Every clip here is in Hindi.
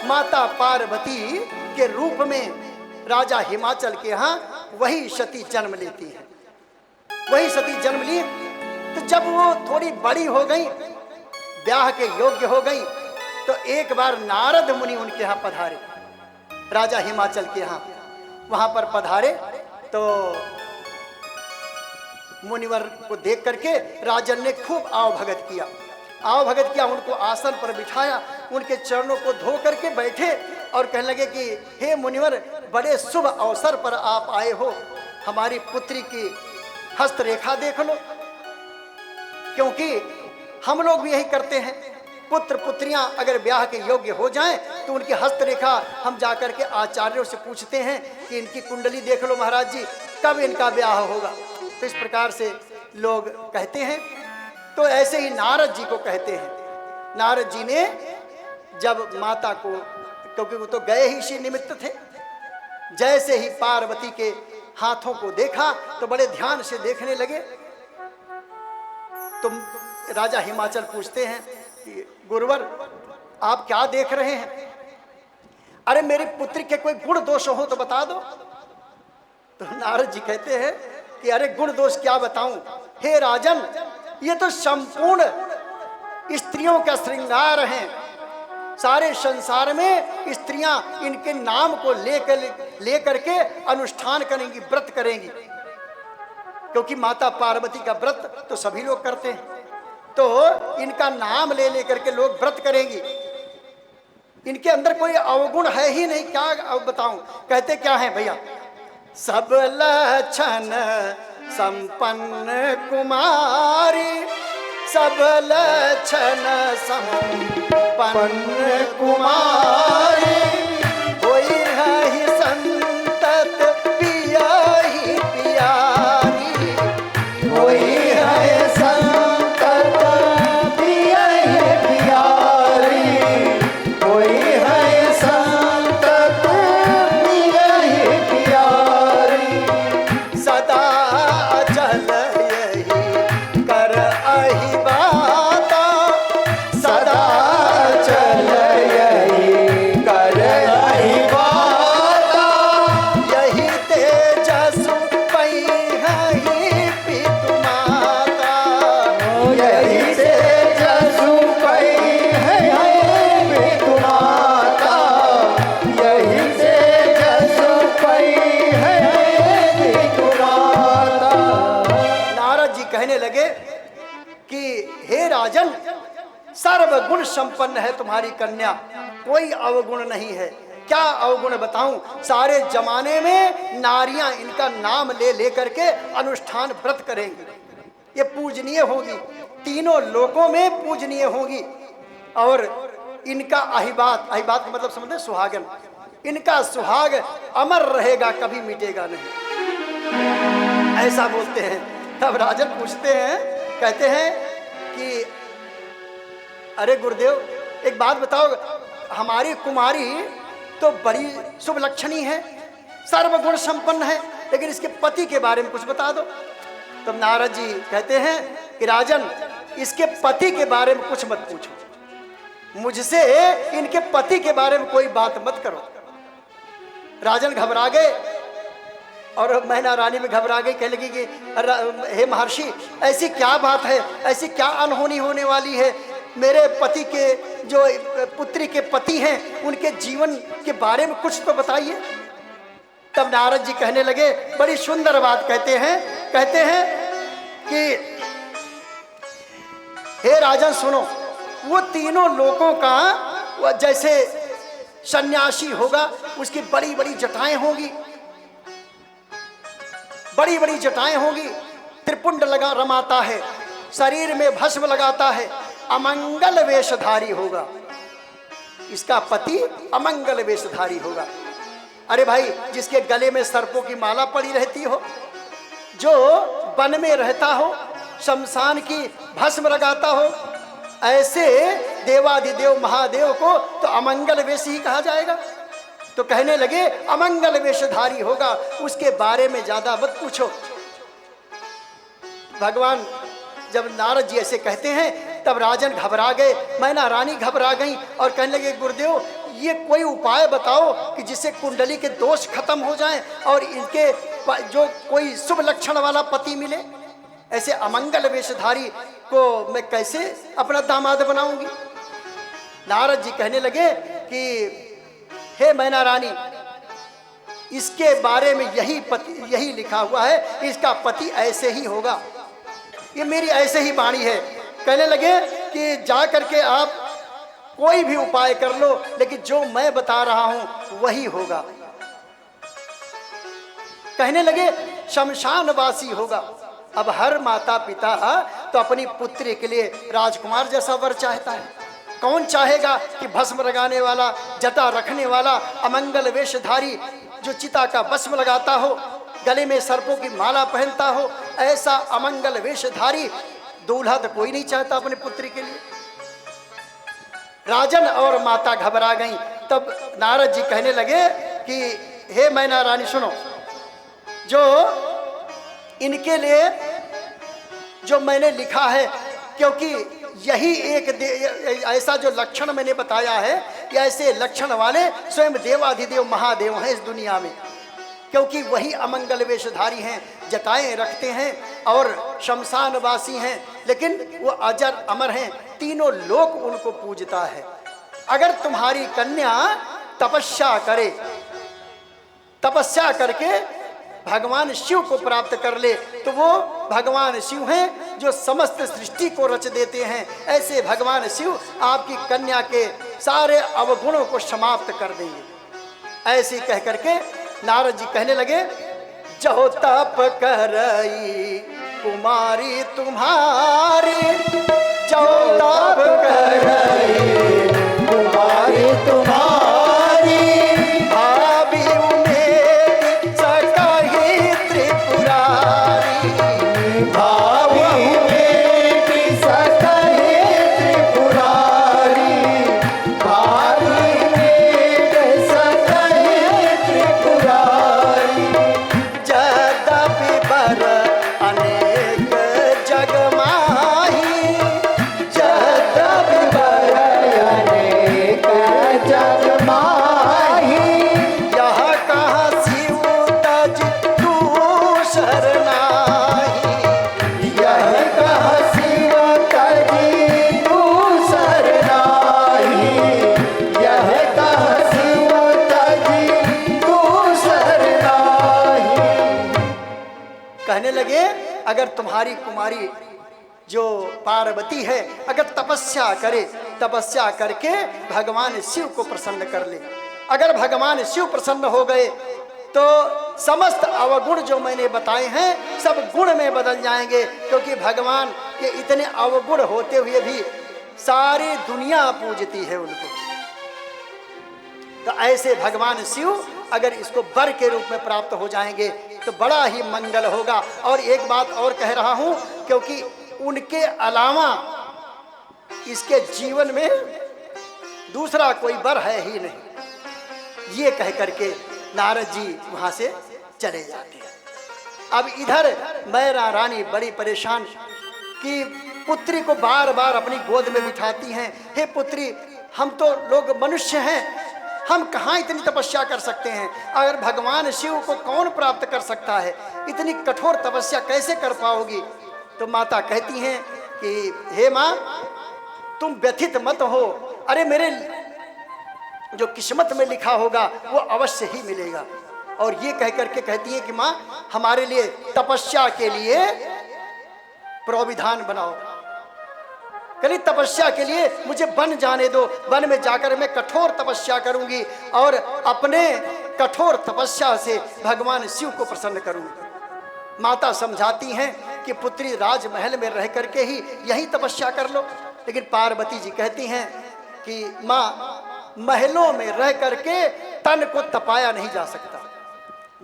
माता पार्वती के रूप में राजा हिमाचल के यहाँ वही सती जन्म लेती है। वही सती जन्म ली। तो जब वो थोड़ी बड़ी हो गई, ब्याह के योग्य हो गई, तो एक बार नारद मुनि उनके यहाँ पधारे, राजा हिमाचल के यहाँ। वहां पर पधारे तो मुनिवर को देख करके राजन ने खूब आवभगत किया। आवभगत किया, उनको आसन पर बिठाया, उनके चरणों को धो करके बैठे और कहने लगे कि हे मुनिवर, बड़े शुभ अवसर पर आप आए हो, हमारी पुत्री की हस्तरेखा देख लो। क्योंकि हम लोग भी यही करते हैं, पुत्र पुत्रियां अगर ब्याह के योग्य हो जाएं तो उनकी हस्तरेखा हम जाकर के आचार्यों से पूछते हैं कि इनकी कुंडली देख लो महाराज जी, कब इनका ब्याह होगा। तो इस प्रकार से लोग कहते हैं। तो ऐसे ही नारद जी को कहते हैं। नारद जी ने जब माता को, क्योंकि वो तो गए ही इसी निमित्त थे, जैसे ही पार्वती के हाथों को देखा तो बड़े ध्यान से देखने लगे। तो राजा हिमाचल पूछते हैं कि गुरुवर आप क्या देख रहे हैं? अरे मेरी पुत्री के कोई गुण दोष हो तो बता दो। तो नारद जी कहते हैं कि अरे गुण दोष क्या बताऊं, हे राजन, ये तो संपूर्ण स्त्रियों का श्रृंगार है। सारे संसार में स्त्रियां इनके नाम को लेकर के अनुष्ठान करेंगी, व्रत करेंगी। क्योंकि माता पार्वती का व्रत तो सभी लोग करते हैं, तो इनका नाम ले लेकर के लोग व्रत करेंगी। इनके अंदर कोई अवगुण है ही नहीं, क्या बताऊं। कहते क्या है भैया? सब लक्षण संपन्न कुमारी, सब लक्षण संपन्न कुमारी, कोई है संतत पिया ही प्यारी, कोई है संतत पिया ही प्यारी, कोई है संतत पिया ही प्यारी, सदा चल यही कर अहि बाता, सदा चल यही कर अहि बाता, यही तेजस्सु पई है पितु माता, यही तेजस्सु पई है पितु माता, यही तेजस्सु पई है पितु माता। नारद जी कहने लगे कि हे राजन, सर्वगुण संपन्न है तुम्हारी कन्या, कोई अवगुण नहीं है। क्या अवगुण बताऊं? सारे जमाने में नारियां इनका नाम ले लेकर के अनुष्ठान व्रत करेंगी, ये पूजनीय होगी, तीनों लोकों में पूजनीय होगी। और इनका अहिबात, अहिबात का मतलब समझते, सुहागन, इनका सुहाग अमर रहेगा, कभी मिटेगा नहीं, ऐसा बोलते हैं। तब राजन पूछते हैं, कहते हैं कि अरे गुरुदेव एक बात बताओ, हमारी कुमारी तो बड़ी शुभ लक्षणी है, सर्वगुण संपन्न है, लेकिन इसके पति के बारे में कुछ बता दो। तब नारद जी कहते हैं कि राजन, इसके पति के बारे में कुछ मत पूछो, मुझसे इनके पति के बारे में कोई बात मत करो। राजन घबरा गए और मैना रानी में घबरा गई, कहने लगी कि हे महर्षि, ऐसी क्या बात है, ऐसी क्या अनहोनी होने वाली है? मेरे पति के, जो पुत्री के पति हैं, उनके जीवन के बारे में कुछ तो बताइए। तब नारद जी कहने लगे, बड़ी सुंदर बात कहते हैं कि हे राजन सुनो, वो तीनों लोगों का जैसे सन्यासी होगा, उसकी बड़ी बड़ी जटाएं होंगी, बड़ी बड़ी जटाएं होंगी, त्रिपुंड लगा रमाता है, शरीर में भस्म लगाता है, अमंगल वेशधारी होगा। इसका पति अमंगल वेशधारी होगा। अरे भाई, जिसके गले में सर्पों की माला पड़ी रहती हो, जो वन में रहता हो, शमशान की भस्म लगाता हो, ऐसे देवाधिदेव महादेव को तो अमंगल वेश ही कहा जाएगा। तो कहने लगे अमंगल वेशधारी होगा, उसके बारे में ज्यादा मत पूछो। भगवान जब नारद जी ऐसे कहते हैं, तब राजन घबरा गए, मैना रानी घबरा गई और कहने लगे गुरुदेव, ये कोई उपाय बताओ कि जिससे कुंडली के दोष खत्म हो जाएं और इनके जो कोई शुभ लक्षण वाला पति मिले। ऐसे अमंगल वेशधारी को मैं कैसे अपना दामाद बनाऊंगी। नारद जी कहने लगे कि हे मैना रानी, इसके बारे में यही लिखा हुआ है, इसका पति ऐसे ही होगा, ये मेरी ऐसे ही वाणी है। कहने लगे कि जा करके आप कोई भी उपाय कर लो, लेकिन जो मैं बता रहा हूं वही होगा। कहने लगे शमशानवासी होगा। अब हर माता पिता तो अपनी पुत्री के लिए राजकुमार जैसा वर चाहता है। कौन चाहेगा कि भस्म लगाने वाला, जटा रखने वाला, अमंगल वेशधारी जो चिता का भस्म लगाता हो, गले में सर्पों की माला पहनता हो, ऐसा अमंगल वेशधारी दूल्हा तो कोई नहीं चाहता अपने पुत्री के लिए। राजन और माता घबरा गईं। तब नारद जी कहने लगे कि हे मैना रानी सुनो, जो इनके लिए जो मैंने लिखा है, क्योंकि यही एक ऐसा जो लक्षण मैंने बताया है, या ऐसे लक्षण वाले स्वयं देवाधिदेव महादेव हैं इस दुनिया में, क्योंकि वही अमंगल वेशधारी हैं, जटाएं रखते हैं और शमशानवासी हैं, लेकिन वो अजर अमर हैं, तीनों लोक उनको पूजता है। अगर तुम्हारी कन्या तपस्या करे, तपस्या करके भगवान शिव को प्राप्त कर ले, तो वो भगवान शिव हैं जो समस्त सृष्टि को रच देते हैं। ऐसे भगवान शिव आपकी कन्या के सारे अवगुणों को समाप्त कर देंगे। ऐसे कह करके नारद जी कहने लगे, जो तप करई कुमारी तुम्हारी, जो तप करई कुमारी तुम्हारी, भाभी उमेरी सकहि त्रिपुरारी, भाभी उमेरी सकहि त्रिपुरारी, भाभी उमेरी सकहि त्रिपुरारी, जदपि बर अनेक जग माही, जदपि बर अनेक जग माही, यह कहाँ शिव तज दूसर नाही, यह कहाँ शिव तज दूसर नाही, यह कहाँ शिव तज दूसर नाही। कहने लगे, अगर तुम्हारी कुमारी जो पार्वती है, अगर तपस्या करे, तपस्या करके भगवान शिव को प्रसन्न कर ले, अगर भगवान शिव प्रसन्न हो गए तो समस्त अवगुण जो मैंने बताए हैं सब गुण में बदल जाएंगे, क्योंकि भगवान के इतने अवगुण होते हुए भी सारी दुनिया पूजती है उनको। तो ऐसे भगवान शिव अगर इसको वर के रूप में प्राप्त हो जाएंगे तो बड़ा ही मंगल होगा। और एक बात और कह रहा हूं, क्योंकि उनके अलावा इसके जीवन में दूसरा कोई वर है ही नहीं। ये कह करके नारद जी वहां से चले जाते हैं। अब इधर मैना रानी बड़ी परेशान कि पुत्री को बार बार अपनी गोद में बिठाती हैं। हे पुत्री, हम तो लोग मनुष्य हैं, हम कहाँ इतनी तपस्या कर सकते हैं। अगर भगवान शिव को कौन प्राप्त कर सकता है, इतनी कठोर तपस्या कैसे कर पाओगी। तो माता कहती हैं कि हे माँ, तुम व्यथित मत हो, अरे मेरे जो किस्मत में लिखा होगा वो अवश्य ही मिलेगा। और ये कह करके कहती है कि माँ, हमारे लिए तपस्या के लिए प्रोविधान बनाओ, कल तपस्या के लिए मुझे वन जाने दो, वन में जाकर मैं कठोर तपस्या करूंगी और अपने कठोर तपस्या से भगवान शिव को प्रसन्न करूंगी। माता समझाती हैं कि पुत्री, राजमहल में रह करके ही यही तपस्या कर लो। लेकिन पार्वती जी कहती हैं कि माँ, महलों में रह करके तन को तपाया नहीं जा सकता।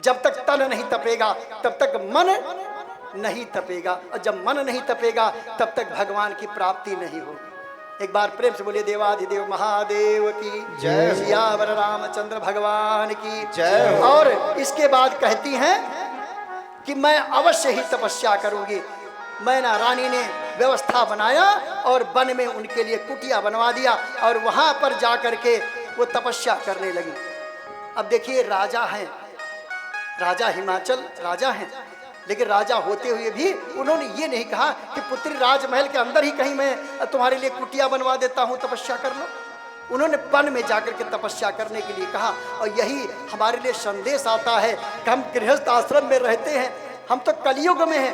जब तक तन नहीं तपेगा तब तक मन नहीं तपेगा, और जब मन नहीं तपेगा तब तक भगवान की प्राप्ति नहीं होगी। एक बार प्रेम से बोलिए देवाधिदेव महादेव की जय, सियावर रामचंद्र भगवान की जय। और इसके बाद कहती हैं कि मैं अवश्य ही तपस्या करूंगी। मैना रानी ने व्यवस्था बनाया और वन में उनके लिए कुटिया बनवा दिया और वहां पर जाकर के वो तपस्या करने लगी। अब देखिए राजा हैं, राजा हिमाचल राजा हैं, लेकिन राजा होते हुए भी उन्होंने ये नहीं कहा कि पुत्री राजमहल के अंदर ही कहीं मैं तुम्हारे लिए कुटिया बनवा देता हूँ, तपस्या कर लो। उन्होंने वन में जाकर के तपस्या करने के लिए कहा। और यही हमारे लिए संदेश आता है कि हम गृहस्थ आश्रम में रहते हैं, हम तो कलयुग में हैं।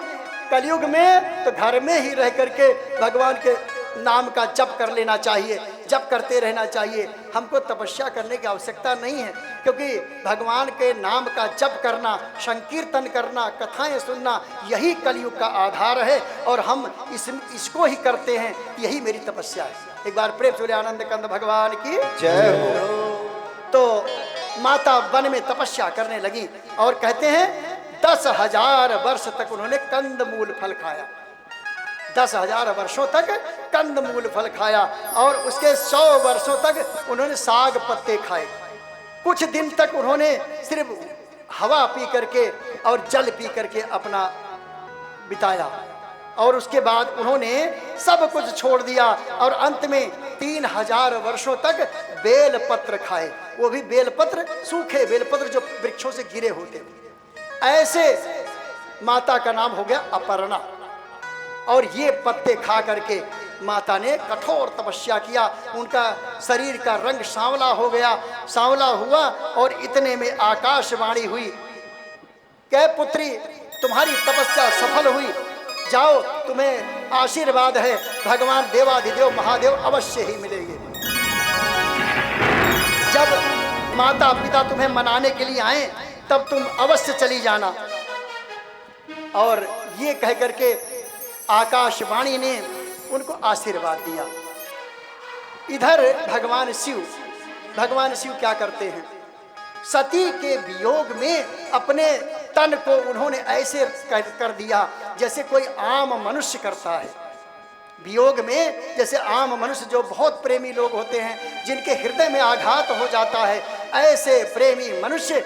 कलयुग में तो घर में ही रह करके भगवान के नाम का जप कर लेना चाहिए, जप करते रहना चाहिए। हमको तपस्या करने की आवश्यकता नहीं है, क्योंकि भगवान के नाम का जप करना, संकीर्तन करना, कथाएं सुनना, यही कलयुग का आधार है और हम इसको ही करते हैं। यही मेरी तपस्या है। एक बार प्रेम से आनंद कंद भगवान की जय हो। तो माता वन में तपस्या करने लगी और कहते हैं 10,000 वर्ष तक उन्होंने कंदमूल फल खाया। 10,000 वर्षों तक कंदमूल फल खाया और उसके 100 वर्षों तक उन्होंने साग पत्ते खाए। कुछ दिन तक उन्होंने सिर्फ हवा पी करके और जल पी करके अपना बिताया और उसके बाद उन्होंने सब कुछ छोड़ दिया और अंत में 3,000 वर्षों तक बेलपत्र खाए। वो भी बेलपत्र, सूखे बेलपत्र जो वृक्षों से गिरे होते। ऐसे माता का नाम हो गया अपर्णा। और ये पत्ते खा करके माता ने कठोर तपस्या किया। उनका शरीर का रंग सांवला हो गया, सांवला हुआ और इतने में आकाशवाणी हुई, कह पुत्री तुम्हारी तपस्या सफल हुई, जाओ तुम्हें आशीर्वाद है, भगवान देवाधिदेव महादेव अवश्य ही मिलेंगे। जब माता पिता तुम्हें मनाने के लिए आए तब तुम अवश्य चली जाना। और ये कह करके आकाशवाणी ने उनको आशीर्वाद दिया। इधर भगवान शिव क्या करते हैं, सती के वियोग में अपने तन को उन्होंने ऐसे कर दिया जैसे कोई आम मनुष्य करता है। वियोग में जैसे आम मनुष्य जो बहुत प्रेमी लोग होते हैं, जिनके हृदय में आघात हो जाता है, ऐसे प्रेमी मनुष्य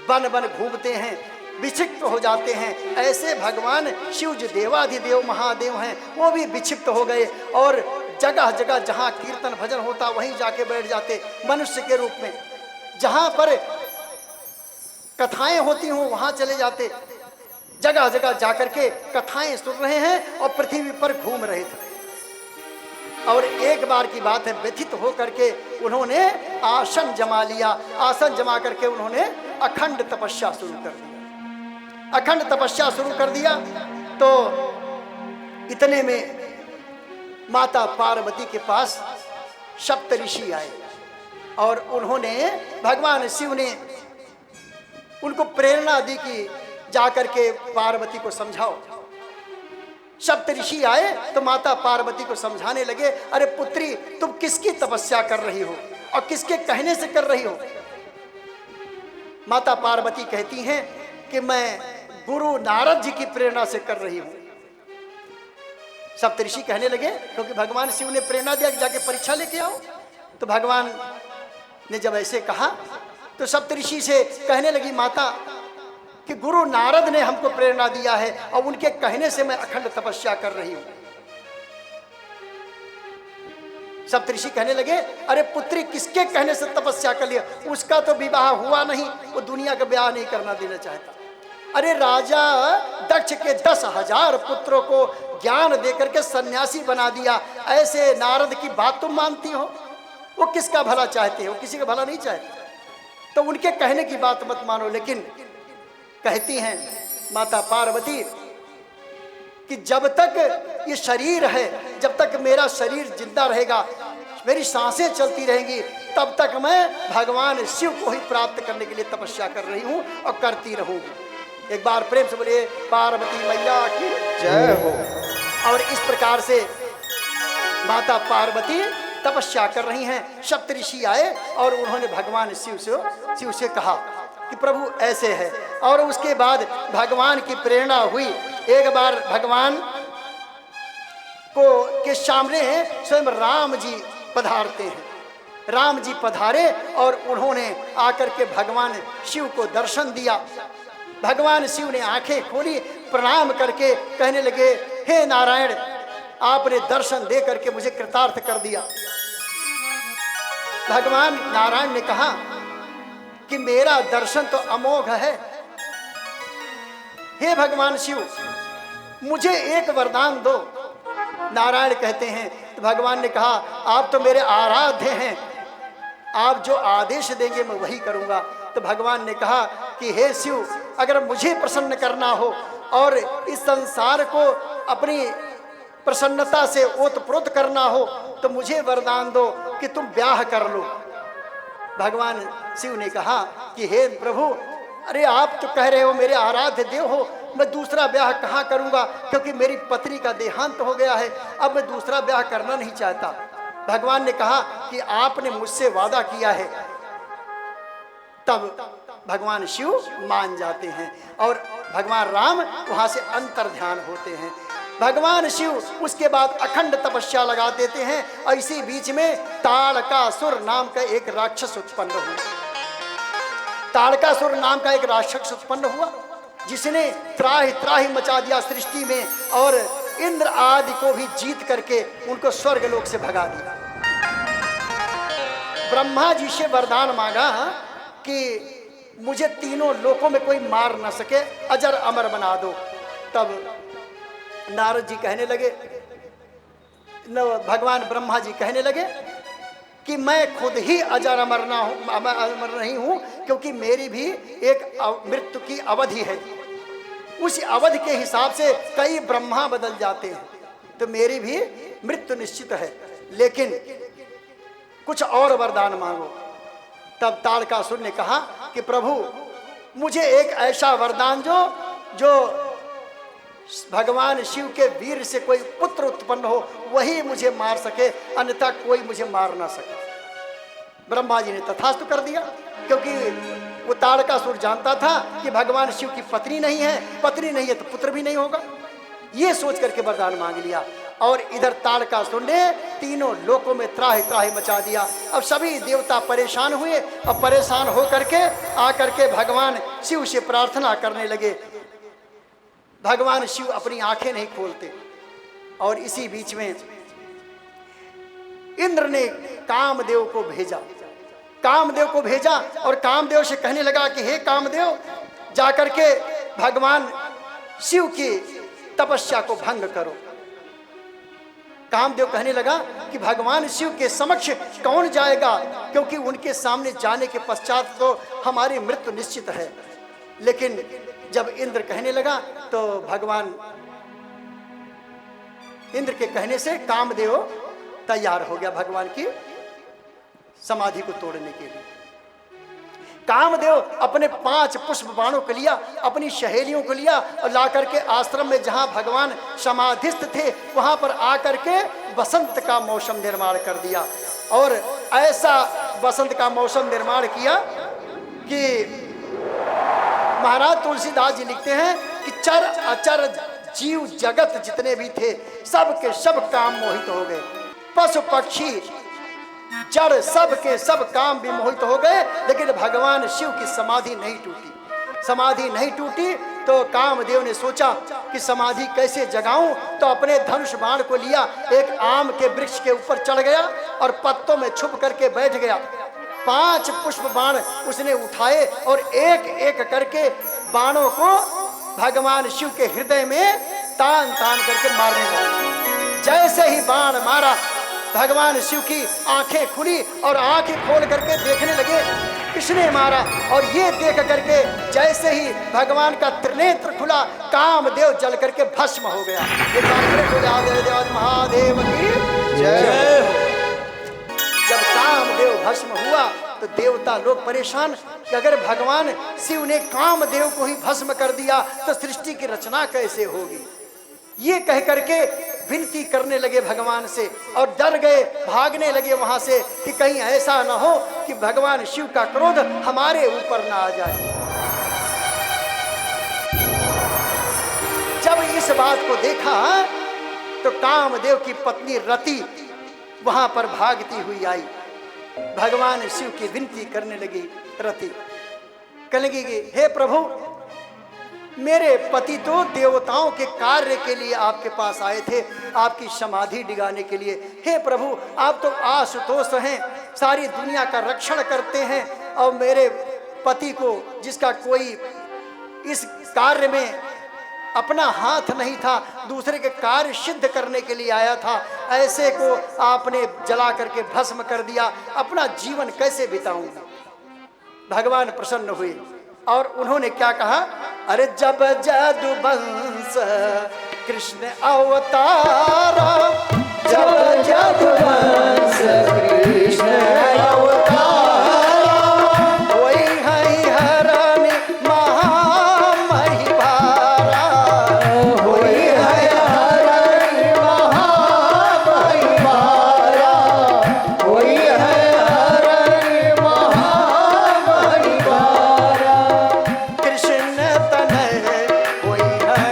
बन बन घूमते हैं, विक्षिप्त हो जाते हैं। ऐसे भगवान शिव जो देवाधिदेव महादेव हैं, वो भी विक्षिप्त हो गए और जगह जगह जहाँ कीर्तन भजन होता वहीं जाके बैठ जाते मनुष्य के रूप में। जहाँ पर कथाएं होती हों वहाँ चले जाते, जगह जगह जाकर के कथाएं सुन रहे हैं और पृथ्वी पर घूम रहे थे। और एक बार की बात है, व्यथित हो करके उन्होंने आसन जमा लिया। आसन जमा करके उन्होंने अखंड तपस्या शुरू कर दी। अखंड तपस्या शुरू कर दिया तो इतने में माता पार्वती के पास सप्त ऋषि आए और उन्होंने, भगवान शिव ने उनको प्रेरणा दी कि जाकर के पार्वती को समझाओ। सप्त ऋषि आए तो माता पार्वती को समझाने लगे, अरे पुत्री तुम किसकी तपस्या कर रही हो और किसके कहने से कर रही हो। माता पार्वती कहती हैं कि मैं गुरु नारद जी की प्रेरणा से कर रही हूं। सप्तऋषि कहने लगे, क्योंकि भगवान शिव ने प्रेरणा दिया कि जाके परीक्षा लेके आओ। तो भगवान ने जब ऐसे कहा तो सप्तऋषि से कहने लगी माता कि गुरु नारद ने हमको प्रेरणा दिया है और उनके कहने से मैं अखंड तपस्या कर रही हूं। सप्तऋषि कहने लगे, अरे पुत्री किसके कहने से तपस्या कर लिया, उसका तो विवाह हुआ नहीं, वो दुनिया का ब्याह नहीं करना देना चाहता। अरे राजा दक्ष के 10,000 पुत्रों को ज्ञान देकर के सन्यासी बना दिया, ऐसे नारद की बात तुम मानती हो? वो किसका भला चाहते हो? किसी का भला नहीं चाहते, तो उनके कहने की बात मत मानो। लेकिन कहती हैं माता पार्वती कि जब तक ये शरीर है, जब तक मेरा शरीर जिंदा रहेगा, मेरी सांसें चलती रहेंगी, तब तक मैं भगवान शिव को ही प्राप्त करने के लिए तपस्या कर रही हूँ और करती रहूँगी। एक बार प्रेम से बोलिए पार्वती मैया की जय हो। और इस प्रकार से माता पार्वती तपस्या कर रही हैं। सप्तऋषि आए और उन्होंने भगवान शिव से कहा कि प्रभु ऐसे है। और उसके बाद भगवान की प्रेरणा हुई। एक बार भगवान को के सामने स्वयं राम जी पधारते हैं। राम जी पधारे और उन्होंने आकर के भगवान शिव को दर्शन दिया। भगवान शिव ने आंखें खोली, प्रणाम करके कहने लगे, हे नारायण, आपने दर्शन दे करके मुझे कृतार्थ कर दिया। भगवान नारायण ने कहा कि मेरा दर्शन तो अमोघ है, हे भगवान शिव मुझे एक वरदान दो। नारायण कहते हैं तो भगवान ने कहा आप तो मेरे आराध्य हैं, आप जो आदेश देंगे मैं वही करूंगा। तो भगवान ने कहा कि हे शिव अगर मुझे प्रसन्न करना हो और इस संसार को अपनी प्रसन्नता से ओतप्रोत करना हो तो मुझे वरदान दो कि तुम ब्याह कर लो। भगवान शिव ने कहा कि हे प्रभु, अरे आप तो कह रहे हो मेरे आराध्य देव हो, मैं दूसरा ब्याह कहाँ करूँगा, क्योंकि मेरी पत्नी का देहांत हो गया है, अब मैं दूसरा ब्याह करना नहीं चाहता। भगवान ने कहा कि आपने मुझसे वादा किया है। तब भगवान शिव मान जाते हैं और भगवान राम वहाँ से अंतर ध्यान होते हैं। भगवान शिव उसके बाद अखंड तपस्या लगा देते हैं और इसी बीच में ताड़कासुर नाम का एक राक्षस उत्पन्न हुआ। ताड़कासुर नाम का एक राक्षस उत्पन्न हुआ जिसने त्राहि त्राहि मचा दिया सृष्टि में और इंद्र आदि को भी जीत करके उनको स्वर्ग लोक से भगा दिया। ब्रह्मा जी से वरदान मांगा कि मुझे तीनों लोकों में कोई मार न सके, अजर अमर बना दो। तब नारद जी कहने लगे, भगवान ब्रह्मा जी कहने लगे कि मैं खुद ही अजर अमर नहीं हूं, क्योंकि मेरी भी एक मृत्यु की अवधि है। उस अवधि के हिसाब से कई ब्रह्मा बदल जाते हैं, तो मेरी भी मृत्यु निश्चित है, लेकिन कुछ और वरदान मांगो। तब ताड़कासुर ने कहा कि प्रभु मुझे एक ऐसा वरदान जो भगवान शिव के वीर से कोई पुत्र उत्पन्न हो वही मुझे मार सके, अन्यथा कोई मुझे मार ना सके। ब्रह्मा जी ने तथास्तु कर दिया, क्योंकि वो ताड़कासुर जानता था कि भगवान शिव की पत्नी नहीं है, पत्नी नहीं है तो पुत्र भी नहीं होगा। ये सोच करके वरदान मांग लिया और इधर ताड़कासुर ने तीनों लोकों में त्राहि त्राहि मचा दिया। अब सभी देवता परेशान हुए और परेशान हो करके आकर के भगवान शिव से प्रार्थना करने लगे। भगवान शिव अपनी आंखें नहीं खोलते और इसी बीच में इंद्र ने कामदेव को भेजा। कामदेव को भेजा और कामदेव से कहने लगा कि हे कामदेव, जाकर के भगवान शिव की तपस्या को भंग करो। कामदेव कहने लगा कि भगवान शिव के समक्ष कौन जाएगा, क्योंकि उनके सामने जाने के पश्चात तो हमारी मृत्यु निश्चित है। लेकिन जब इंद्र कहने लगा तो भगवान इंद्र के कहने से कामदेव तैयार हो गया भगवान की समाधि को तोड़ने के लिए। कामदेव अपने 5 पुष्प बाणों को लिया, अपनी सहेलियों को लिया और ला करके आश्रम में जहां भगवान समाधिस्थ थे वहां पर आकर के बसंत का मौसम निर्माण कर दिया। और ऐसा बसंत का मौसम निर्माण किया कि महाराज तुलसीदास जी लिखते हैं कि चर अचर जीव जगत जितने भी थे सब के सब काम मोहित हो गए। पशु पक्षी जड़ सब के सब काम भी मोहित हो गए, लेकिन भगवान शिव की समाधि नहीं टूटी। समाधि नहीं टूटी तो कामदेव ने सोचा कि समाधि कैसे जगाऊं, तो अपने धनुष बाण को लिया, एक आम के वृक्ष के ऊपर चढ़ गया और पत्तों में छुप करके बैठ गया। 5 पुष्प बाण उसने उठाए और एक एक करके बाणों को भगवान शिव के हृदय में तान तान करके मारने लगा। जैसे ही बाण मारा भगवान शिव की आंखें खुली और आंखें खोल करके देखने लगे किसने मारा, और ये देख करके जैसे ही भगवान का त्रिनेत्र खुला कामदेव जल करके भस्म हो गया। महादेव की जय हो। जब कामदेव भस्म हुआ तो देवता लोग परेशान कि अगर भगवान शिव ने कामदेव को ही भस्म कर दिया तो सृष्टि की रचना कैसे होगी। ये कह करके विनती करने लगे भगवान से और डर गए, भागने लगे वहां से कि कहीं ऐसा ना हो कि भगवान शिव का क्रोध हमारे ऊपर ना आ जाए। जब इस बात को देखा तो कामदेव की पत्नी रति वहां पर भागती हुई आई, भगवान शिव की विनती करने लगी। रति कहने लगी, हे प्रभु, मेरे पति तो देवताओं के कार्य के लिए आपके पास आए थे, आपकी समाधि डिगाने के लिए। हे प्रभु, आप तो आशुतोष हैं, सारी दुनिया का रक्षण करते हैं, और मेरे पति को, जिसका कोई इस कार्य में अपना हाथ नहीं था, दूसरे के कार्य सिद्ध करने के लिए आया था, ऐसे को आपने जला करके भस्म कर दिया, अपना जीवन कैसे बिताऊंगा। भगवान प्रसन्न हुए और उन्होंने क्या कहा, अरे जब जदुवंश कृष्ण अवतारा, जब जदुवंश कृष्ण अवतारा, वही है हरण महामहिवारा, वही है हरण महामहिवारा, वही है हरण महामहिवारा। कृष्ण तनय वही है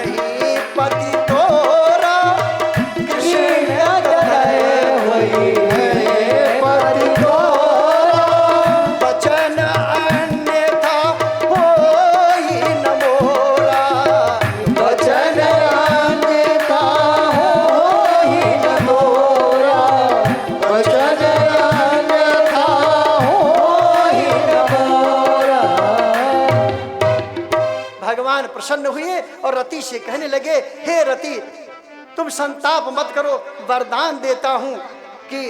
पति तोरा, कृष्ण तनय वही है पति तोरा, वचन अन्यथा होई न मोरा, वचन अन्यथा होई न मोरा, वचन अन्यथा होई न मोरा। भगवान प्रसन्न हुए और रति से कहने लगे, हे रति, तुम संताप मत करो, वरदान देता हूं कि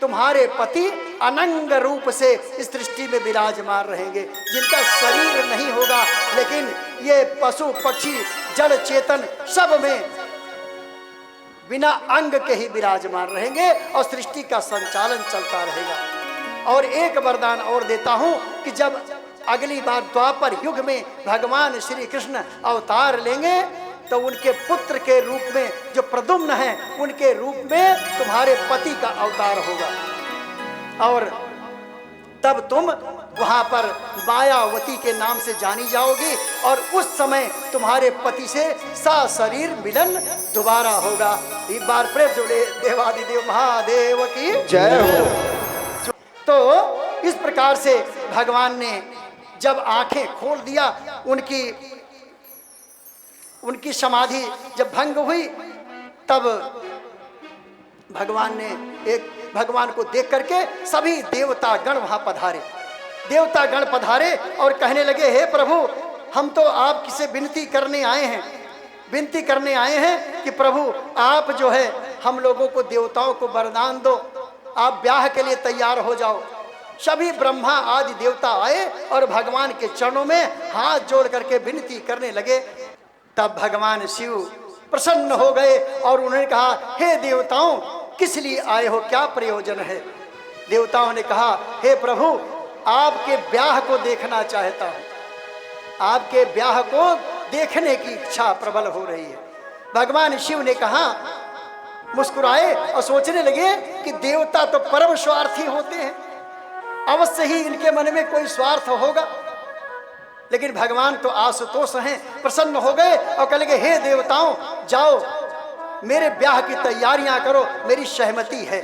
तुम्हारे पति अनंग रूप से इस सृष्टि में विराजमान रहेंगे, जिनका शरीर नहीं होगा, लेकिन ये पशु पक्षी जड़ चेतन सब में बिना अंग के ही विराजमान रहेंगे और सृष्टि का संचालन चलता रहेगा। और एक वरदान और देता हूं कि जब अगली बार द्वापर युग में भगवान श्री कृष्ण अवतार लेंगे, तो उनके पुत्र के रूप में जो प्रद्युम्न है, उनके रूप में तुम्हारे पति का अवतार होगा, और तब तुम वहां पर मायावती के नाम से जानी जाओगी, और उस समय तुम्हारे पति से सशरीर मिलन दोबारा होगा। एक बार प्रेम जोड़े देवादिदेव महादेव की जय हो। तो इस प्रकार से भगवान ने जब आंखें खोल दिया, उनकी समाधि जब भंग हुई, तब भगवान ने भगवान को देख करके सभी देवता गण वहां पधारे, देवता गण पधारे और कहने लगे, हे प्रभु, हम तो आपसे विनती करने आए हैं, विनती करने आए हैं कि प्रभु आप जो है हम लोगों को, देवताओं को वरदान दो, आप ब्याह के लिए तैयार हो जाओ। सभी ब्रह्मा आदि देवता आए और भगवान के चरणों में हाथ जोड़ करके विनती करने लगे। तब भगवान शिव प्रसन्न हो गए और उन्होंने कहा, हे देवताओं, किस लिए आए हो, क्या प्रयोजन है। देवताओं ने कहा, हे प्रभु, आपके ब्याह को देखना चाहता हूं, आपके ब्याह को देखने की इच्छा प्रबल हो रही है। भगवान शिव ने कहा, मुस्कुराए और सोचने लगे कि देवता तो परम स्वार्थी होते हैं, अवश्य ही इनके मन में कोई स्वार्थ होगा, लेकिन भगवान तो आशुतोष हैं, प्रसन्न हो गए और कह लगे, हे देवताओं, जाओ मेरे ब्याह की तैयारियां करो, मेरी सहमति है।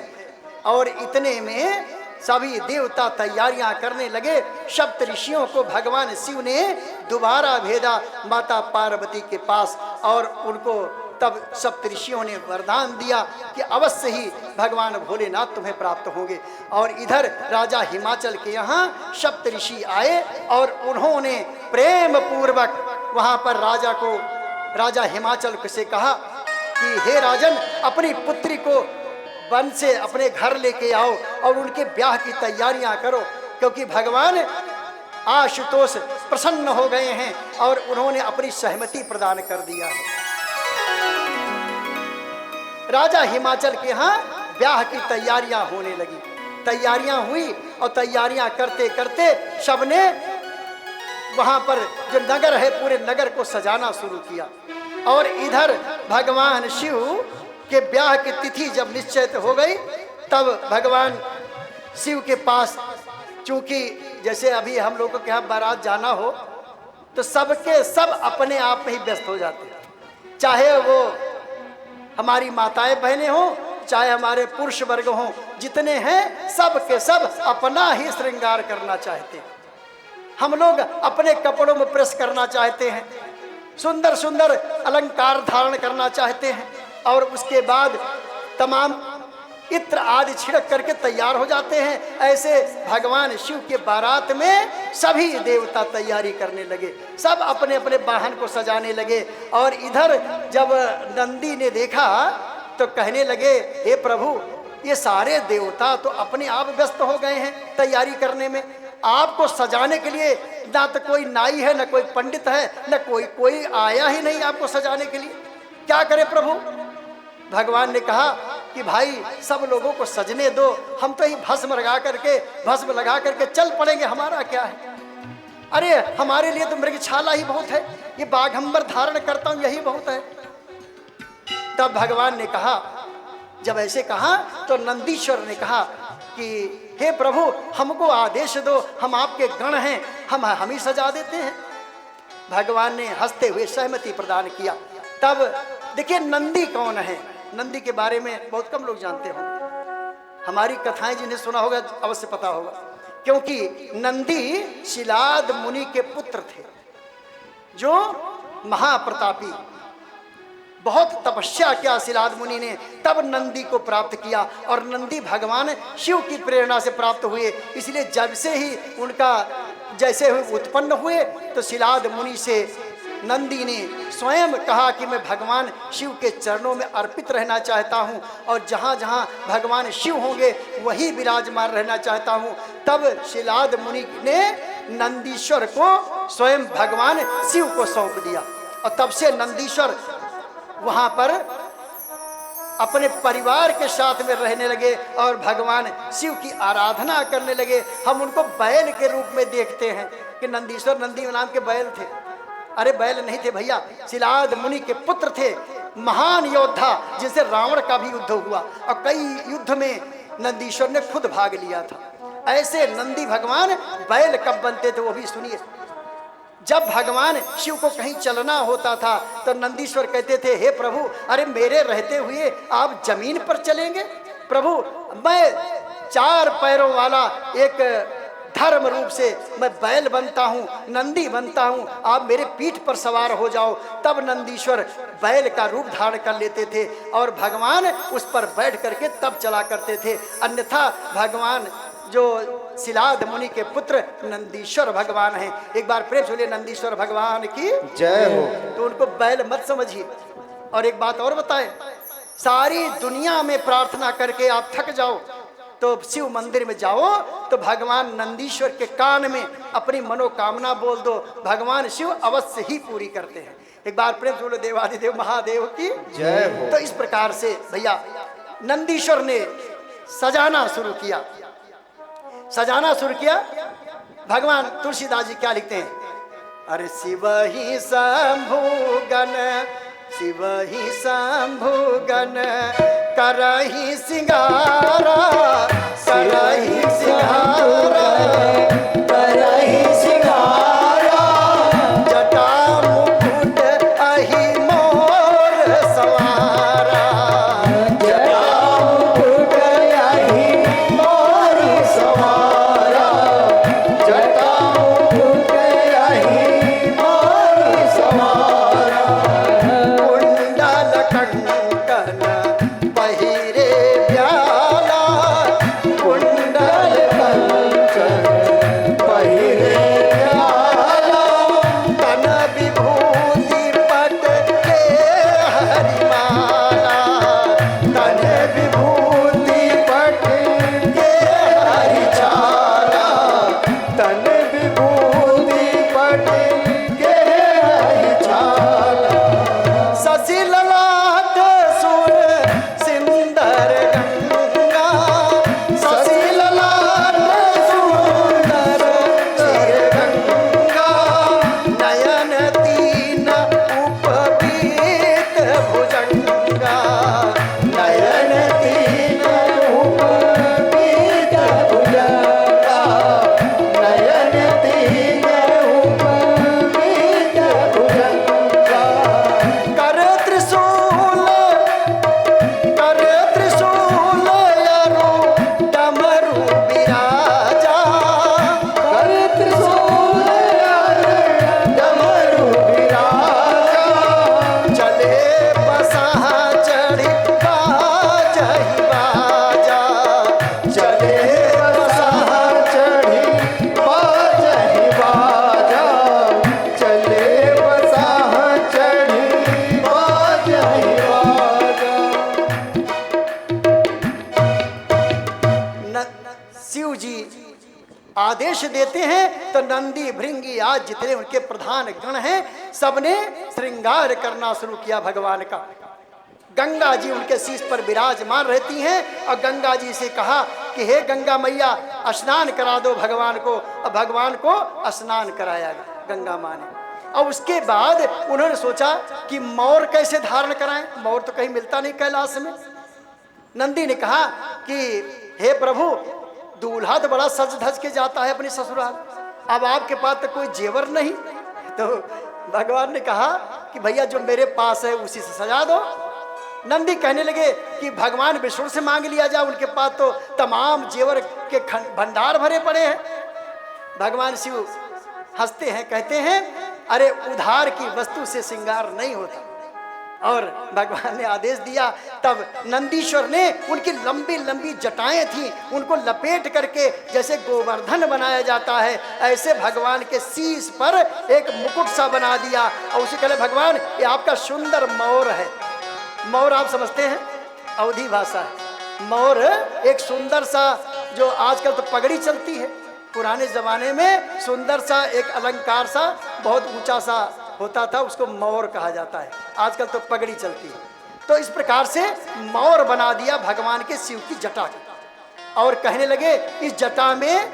और इतने में सभी देवता तैयारियां करने लगे। सप्त ऋषियों को भगवान शिव ने दोबारा भेजा माता पार्वती के पास, और उनको तब सप्त ऋषियों ने वरदान दिया कि अवश्य ही भगवान भोलेनाथ तुम्हें प्राप्त होंगे। और इधर राजा हिमाचल के यहाँ सप्त ऋषि आए और उन्होंने प्रेम पूर्वक वहाँ पर राजा हिमाचल से कहा कि हे राजन, अपनी पुत्री को वन से अपने घर लेके आओ और उनके ब्याह की तैयारियां करो, क्योंकि भगवान आशुतोष प्रसन्न हो गए हैं और उन्होंने अपनी सहमति प्रदान कर दिया है। राजा हिमाचल के यहाँ ब्याह की तैयारियां होने लगी, तैयारियां हुई और तैयारियां करते करते सबने वहां पर जो नगर है पूरे नगर को सजाना शुरू किया। और इधर भगवान शिव के ब्याह की तिथि जब निश्चित हो गई, तब भगवान शिव के पास, चूंकि जैसे अभी हम लोगों के यहाँ बारात जाना हो तो सबके सब अपने आप में ही व्यस्त हो जाते हैं, चाहे वो हमारी माताएं बहनें हों, चाहे हमारे पुरुष वर्ग हों, जितने हैं सब के सब अपना ही श्रृंगार करना चाहते हैं। हम लोग अपने कपड़ों में प्रेस करना चाहते हैं, सुंदर सुंदर अलंकार धारण करना चाहते हैं, और उसके बाद तमाम इत्र आदि छिड़क करके तैयार हो जाते हैं। ऐसे भगवान शिव के बारात में सभी देवता तैयारी करने लगे, सब अपने अपने वाहन को सजाने लगे। और इधर जब नंदी ने देखा तो कहने लगे, हे प्रभु, ये सारे देवता तो अपने आप व्यस्त हो गए हैं तैयारी करने में, आपको सजाने के लिए ना तो कोई नाई है, ना कोई पंडित है, ना कोई आया ही नहीं आपको सजाने के लिए, क्या करे प्रभु। भगवान ने कहा कि भाई सब लोगों को सजने दो, हम तो ही भस्म लगा करके चल पड़ेंगे, हमारा क्या है। अरे हमारे लिए तो मृगछाला ही बहुत है, ये बाघंबर धारण करता हूं यही बहुत है। तब भगवान ने कहा, जब ऐसे कहा तो नंदीश्वर ने कहा कि हे प्रभु, हमको आदेश दो, हम आपके गण हैं, हम ही सजा देते हैं। भगवान ने हंसते हुए सहमति प्रदान किया। तब देखिए नंदी कौन है, नंदी के बारे में बहुत कम लोग जानते होंगे। हमारी कथाएं जिन्हें सुना होगा अवश्य पता होगा, क्योंकि नंदी शिलाद मुनि के पुत्र थे, जो महाप्रतापी, बहुत तपस्या किया शिलाद मुनि ने, तब नंदी को प्राप्त किया। और नंदी भगवान शिव की प्रेरणा से प्राप्त हुए, इसलिए जब से ही उनका जैसे उत्पन्न हुए तो शिलाद मुनि से नंदी ने स्वयं कहा कि मैं भगवान शिव के चरणों में अर्पित रहना चाहता हूँ, और जहाँ जहाँ भगवान शिव होंगे वही विराजमान रहना चाहता हूँ। तब शिलाद मुनि ने नंदीश्वर को स्वयं भगवान शिव को सौंप दिया, और तब से नंदीश्वर वहाँ पर अपने परिवार के साथ में रहने लगे और भगवान शिव की आराधना करने लगे। हम उनको बैल के रूप में देखते हैं कि नंदीश्वर नंदी नाम के बैल थे। अरे बैल नहीं थे भैया, शिलाद मुनि के पुत्र थे, महान योद्धा, जिनसे रावण का भी युद्ध हुआ, और कई युद्ध में नंदीश्वर ने खुद भाग लिया था। ऐसे नंदी भगवान बैल कब बनते थे वो भी सुनिए। जब भगवान शिव को कहीं चलना होता था तो नंदीश्वर कहते थे, हे प्रभु, अरे मेरे रहते हुए आप जमीन पर चलेंगे? प्रभु, मैं 4 पैरों वाला एक धर्म रूप से मैं बैल बनता हूँ, नंदी बनता हूँ, आप मेरे पीठ पर सवार हो जाओ। तब नंदीश्वर बैल का रूप धारण कर लेते थे और भगवान उस पर बैठ करके तब चला करते थे। अन्यथा भगवान जो शिलाद मुनि के पुत्र नंदीश्वर भगवान हैं, एक बार प्रेम बोलिए नंदीश्वर भगवान की जय हो। तो उनको बैल मत समझिए। और एक बात और बताएं, सारी दुनिया में प्रार्थना करके आप थक जाओ तो शिव मंदिर में जाओ तो भगवान नंदीश्वर के कान में अपनी मनोकामना बोल दो, भगवान शिव अवश्य ही पूरी करते हैं। एक बार प्रेम बोलो देवादिदेव महादेव की जय हो। तो इस प्रकार से भैया नंदीश्वर ने सजाना शुरू किया। भगवान तुलसीदास जी क्या लिखते हैं, अरे शिव ही शंभुगन, शिव ही शंभुगन, करहि सिंगारा, करहि सिंगारा, करहि सिंगारा, जटा मुकुट अहि मोर सवारा, जटा मुकुट अहि मोर सवारा, जटा मुकुट अहि मोर सवारा, कुंडल कंकन पहिरे ब्याला, कुंडल कंकन पहिरे ब्याला, तन विभूति पट के हरिमाला, तन विभूति पट के हरिचाला, तन विभूति पट के हरिचाला, शशि ललाट सुर सिंदर गंगा, शशि ललाट सुंदर चिर गंगा, नयन तीन उपवीत भुजंगा, नयन तीन उपवीत भुजंगा, नयन तीन उपवीत देते हैं तो नंदी भृंगी आज जितने उनके प्रधान गण हैं सबने श्रृंगार करना शुरू किया भगवान का। गंगा जी उनके शीश पर विराजमान रहती हैं और गंगा जी से कहा कि हे गंगा मैया स्नान करा दो भगवान को। और भगवान को स्नान कराया गंगा माँ ने। और उसके बाद उन्होंने सोचा कि मोर कैसे धारण कराएं, मोर तो कहीं मिलता नहीं कैलाश में। नंदी ने कहा कि हे प्रभु, दूल्हा तो बड़ा सज धज के जाता है अपने ससुराल, अब आपके पास तो कोई जेवर नहीं। तो भगवान ने कहा कि भैया जो मेरे पास है उसी से सजा दो। नंदी कहने लगे कि भगवान विष्णु से मांग लिया जाए, उनके पास तो तमाम जेवर के भंडार भरे पड़े हैं। भगवान शिव हंसते हैं, कहते हैं अरे उधार की वस्तु से श्रृंगार नहीं होता। और भगवान ने आदेश दिया। तब नंदीश्वर ने उनकी लंबी लंबी जटाएं थी उनको लपेट करके जैसे गोवर्धन बनाया जाता है ऐसे भगवान के शीश पर एक मुकुट सा बना दिया और उसे कहले भगवान ये आपका सुंदर मोर है। मोर आप समझते हैं अवधी भाषा है। मोर एक सुंदर सा, जो आजकल तो पगड़ी चलती है, पुराने जमाने में सुंदर सा एक अलंकार सा बहुत ऊंचा सा होता था, उसको मोर कहा जाता है। आजकल तो पगड़ी चलती है। तो इस प्रकार से मोर बना दिया भगवान के शिव की जटा को। और कहने लगे इस जटा में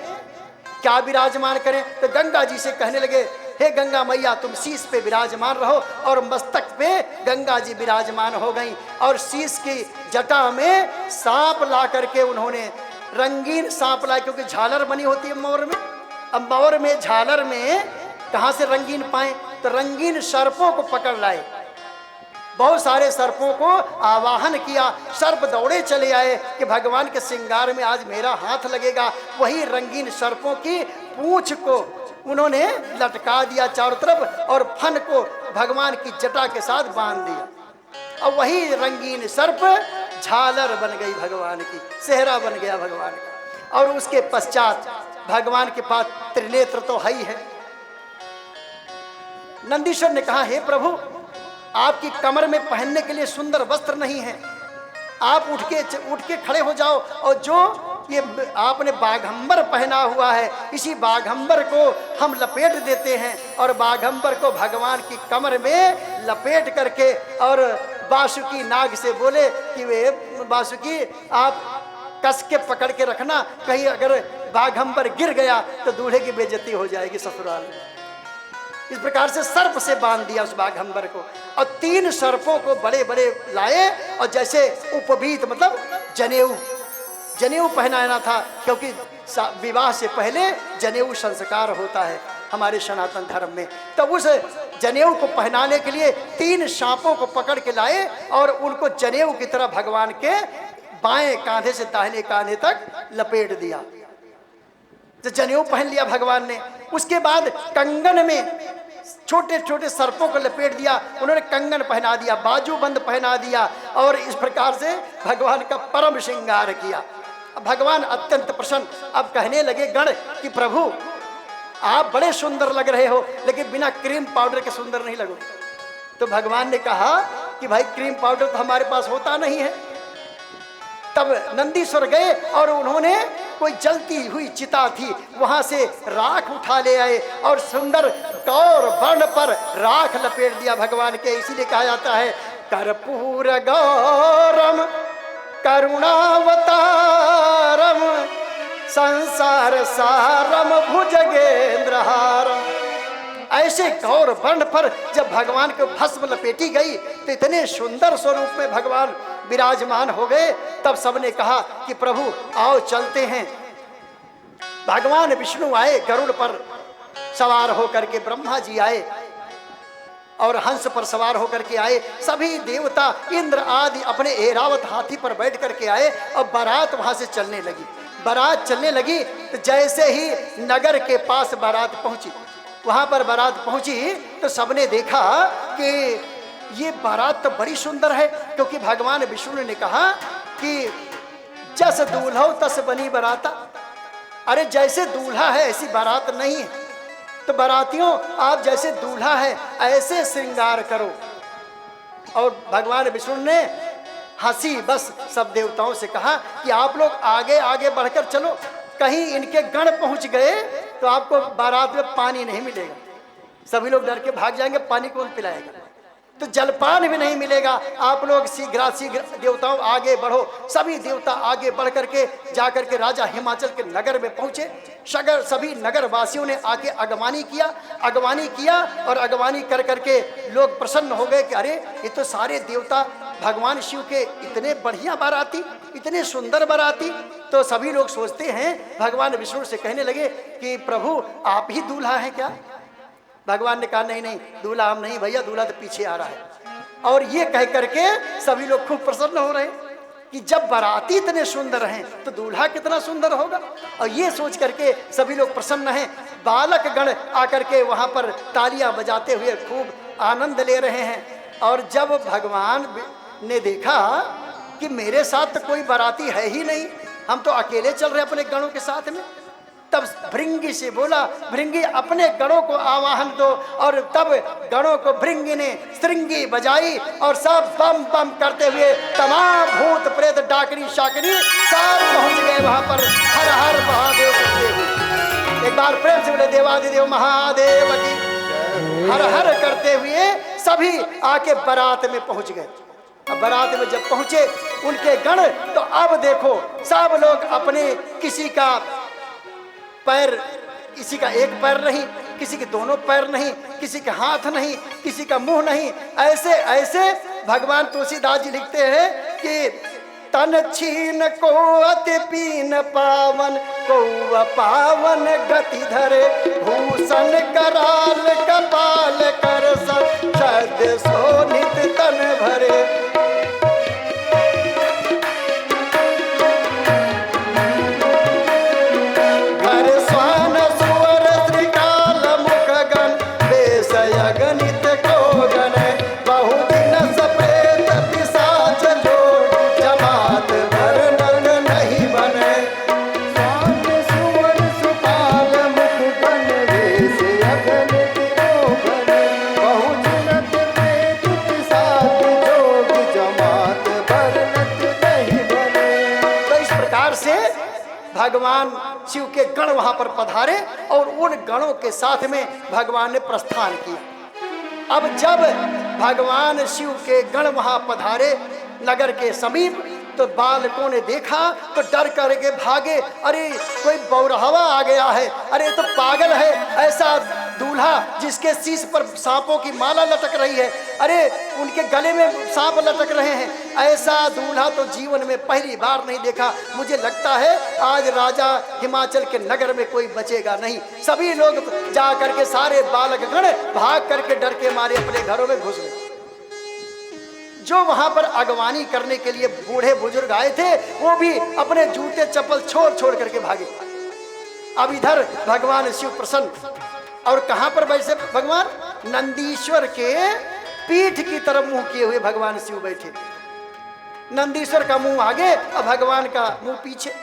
क्या विराजमान करें। तो गंगा जी से कहने लगे हे गंगा मैया तुम शीश पे विराजमान रहो। और मस्तक पे गंगा जी विराजमान हो गई और शीश की जटा में सांप ला करके उन्होंने रंगीन सांप लाए, क्योंकि झालर बनी होती है मोर में। अब मोर में झालर में कहाँ से रंगीन पाए, तो रंगीन सर्पों को पकड़ लाए। बहुत सारे सर्पों को आवाहन किया, सर्प दौड़े चले आए कि भगवान के श्रृंगार में आज मेरा हाथ लगेगा। वही रंगीन सर्पों की पूंछ को उन्होंने लटका दिया चारों तरफ और फन को भगवान की जटा के साथ बांध दिया। और वही रंगीन सर्प झालर बन गई भगवान की, सेहरा बन गया भगवान का। और उसके पश्चात भगवान के पास त्रिनेत्र तो है ही है। नंदीश्वर ने कहा हे प्रभु आपकी कमर में पहनने के लिए सुंदर वस्त्र नहीं है, आप उठ के खड़े हो जाओ और जो ये आपने बाघंबर पहना हुआ है इसी बाघंबर को हम लपेट देते हैं और बाघंबर को भगवान की कमर में लपेट करके और बासुकी नाग से बोले कि वे बासुकी आप कस के पकड़ के रखना, कहीं अगर बाघंबर गिर गया तो दूल्हे की बेइज्जती हो जाएगी ससुराल में। इस प्रकार से सर्प से बांध दिया उस बाघंबर को और 3 सर्पों को बड़े बड़े लाए और जैसे उपवीत मतलब जनेऊ पहनाना था, क्योंकि विवाह से पहले जनेऊ संस्कार होता है हमारे सनातन धर्म में। तो उस जनेऊ को पहनाने के लिए 3 सांपों को पकड़ के लाए और उनको जनेऊ की तरह भगवान के बाएं कांधे से दाहिने कांधे तक लपेट दिया। तो जनेऊ पहन लिया भगवान ने। उसके बाद कंगन में छोटे छोटे सर्पों को लपेट दिया, उन्होंने कंगन पहना दिया, बाजूबंद पहना दिया और इस प्रकार से भगवान का परम श्रृंगार किया। भगवान अत्यंत प्रसन्न। अब कहने लगे गण कि प्रभु आप बड़े सुंदर लग रहे हो लेकिन बिना क्रीम पाउडर के सुंदर नहीं लगो। तो भगवान ने कहा कि भाई क्रीम पाउडर तो हमारे पास होता नहीं है। तब नंदीश्वर गए और उन्होंने कोई जलती हुई चिता थी वहां से राख उठा ले आए और सुंदर गौर वर्ण पर राख लपेट दिया भगवान के। इसीलिए कहा जाता है कर्पूर गौरम करुणावतारम संसार सारम भुजगेंद्रहारम। ऐसे गौर वर्ण पर जब भगवान को भस्म लपेटी गई तो इतने सुंदर स्वरूप में भगवान विराजमान हो गए। तब सबने कहा कि प्रभु आओ चलते हैं। भगवान विष्णु आए, गरुड़ पर सवार होकर के ब्रह्मा जी आए और हंस पर सवार होकर के आए। सभी देवता इंद्र आदि अपने ऐरावत हाथी पर बैठ करके आए और बारात वहां से चलने लगी। बारात चलने लगी तो जैसे ही नगर के पास बारात पहुंची, वहां पर बारात पहुंची तो सबने देखा कि ये बारात तो बड़ी सुंदर है, क्योंकि भगवान विष्णु ने कहा कि जस दूल्हो तस बनी बाराता। अरे जैसे दूल्हा है ऐसी बारात नहीं है, तो बारातियों आप जैसे दूल्हा है ऐसे श्रृंगार करो। और भगवान विष्णु ने हंसी बस सब देवताओं से कहा कि आप लोग आगे आगे बढ़कर चलो, कहीं इनके गण पहुंच गए तो आपको बारात में पानी नहीं मिलेगा, सभी लोग डर के भाग जाएंगे, पानी कौन पिलाएगा? तो जलपान भी नहीं मिलेगा। आप लोग शीघ्र देवताओं आगे बढ़ो। सभी देवता आगे बढ़ करके जाकर के राजा हिमाचल के नगर में पहुंचे। सभी नगर वासियों ने आके अगवानी किया और अगवानी कर करके लोग प्रसन्न हो गए कि अरे ये तो सारे देवता भगवान शिव के इतने बढ़िया बाराती, इतने सुंदर बाराती। तो सभी लोग सोचते हैं, भगवान विष्णु से कहने लगे कि प्रभु आप ही दूल्हा हैं क्या? भगवान ने कहा नहीं नहीं, दूल्हा हम नहीं भैया, दूल्हा तो पीछे आ रहा है। और ये कह करके सभी लोग खूब प्रसन्न हो रहे हैं कि जब बाराती इतने सुंदर हैं तो दूल्हा कितना सुंदर होगा। और ये सोच करके सभी लोग प्रसन्न हैं। बालक गण आकर के वहाँ पर तालियां बजाते हुए खूब आनंद ले रहे हैं। और जब भगवान ने देखा कि मेरे साथ तो कोई बाराती है ही नहीं, हम तो अकेले चल रहे अपने गणों के साथ में, तब भृंगी से बोला, भृंगी अपने गणों को आवाहन दो। और तब गणों को भृंगी ने श्रृंगी बजाई और सब बम बम करते हुए तमाम भूत प्रेत डाकनी शाकनी सब पहुंच गए वहां पर हर हर महादेव करते हुए। एक बार प्रेम से बोले देवादिदेव महादेव की हर हर करते हुए सभी आके बारात में पहुंच गए। अब बारात में जब पहुंचे उनके गण, तो अब देखो सब लोग अपने, किसी का पैर, किसी का एक पैर नहीं, किसी के दोनों पैर नहीं, किसी के हाथ नहीं, किसी का मुंह नहीं, ऐसे ऐसे भगवान तुलसीदास जी लिखते हैं कि तन छीन को अति पीन पावन को पावन गति धरे, भूषण कराल कपाल कर सद सोनित तन भरे। भगवान शिव के गण वहां पर पधारे और उन गणों के साथ में भगवान ने प्रस्थान किया। अब जब भगवान शिव के गण वहां पधारे नगर के समीप, तो बालकों ने देखा तो डर करके भागे, अरे कोई बौरहवा आ गया है, अरे तो पागल है, ऐसा दूल्हा जिसके शीश पर सांपों की माला लटक रही है, अरे उनके गले में सांप लटक रहे हैं, ऐसा दूल्हा तो जीवन में पहली बार नहीं देखा। मुझे लगता है आज राजा हिमाचल के नगर में कोई बचेगा नहीं। सभी लोग जा करके सारे बालक गण भाग करके डर के मारे अपने घरों में घुस गए। जो वहां पर अगवानी करने के लिए बूढ़े बुजुर्ग आए थे, वो भी अपने जूते चप्पल छोड़ छोड़ करके भागे। अब इधर भगवान शिव प्रसन्न, और कहां पर बैठे भगवान? नंदीश्वर के पीठ की तरफ मुंह किए हुए भगवान शिव बैठे। नंदीश्वर का मुंह आगे और भगवान का मुंह पीछे।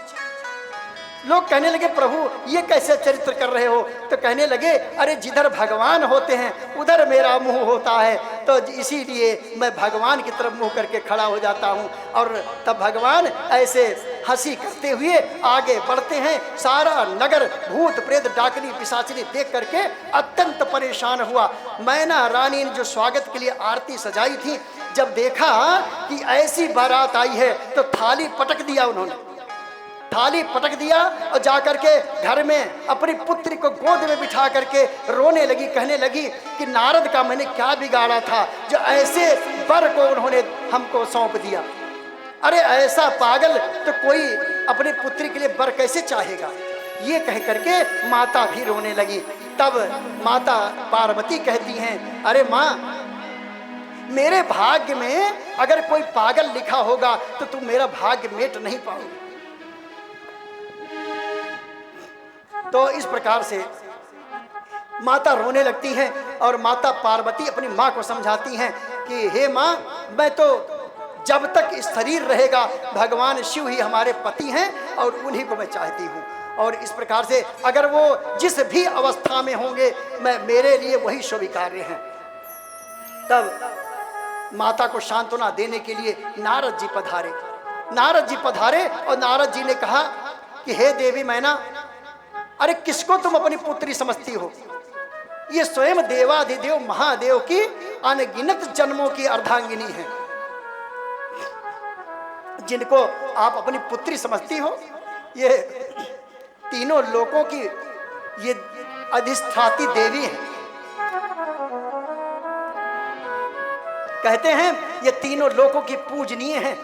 लोग कहने लगे प्रभु ये कैसे चरित्र कर रहे हो? तो कहने लगे अरे जिधर भगवान होते हैं उधर मेरा मुंह होता है, तो इसीलिए मैं भगवान की तरफ मुंह करके खड़ा हो जाता हूँ। और तब भगवान ऐसे हंसी करते हुए आगे बढ़ते हैं। सारा नगर भूत प्रेत डाकनी पिशाचनी देख करके अत्यंत परेशान हुआ। मैना रानी ने जो स्वागत के लिए आरती सजाई थी, जब देखा कि ऐसी बारात आई है तो थाली पटक दिया उन्होंने, थाली पटक दिया और जाकर के घर में अपनी पुत्री को गोद में बिठा करके रोने लगी। कहने लगी कि नारद का मैंने क्या बिगाड़ा था जो ऐसे वर को उन्होंने हमको सौंप दिया। अरे ऐसा पागल तो कोई अपनी पुत्री के लिए वर कैसे चाहेगा? ये कह करके माता भी रोने लगी। तब माता पार्वती कहती हैं अरे माँ, मेरे भाग्य में अगर कोई पागल लिखा होगा तो तुम मेरा भाग्य मेट नहीं पाओगे। तो इस प्रकार से माता रोने लगती हैं और माता पार्वती अपनी माँ को समझाती हैं कि हे माँ, मैं तो जब तक इस शरीर रहेगा भगवान शिव ही हमारे पति हैं और उन्हीं को मैं चाहती हूँ। और इस प्रकार से अगर वो जिस भी अवस्था में होंगे मैं मेरे लिए वही स्वीकार्य हैं। तब माता को सांत्वना देने के लिए नारद जी पधारे। नारद जी पधारे और नारद जी ने कहा कि हे देवी मैना, अरे किसको तुम अपनी पुत्री समझती हो? ये स्वयं देवाधिदेव महादेव की अनगिनत जन्मों की अर्धांगिनी है, जिनको आप अपनी पुत्री समझती हो। ये तीनों लोकों की ये अधिष्ठाती देवी है। कहते हैं ये तीनों लोकों की पूजनीय है।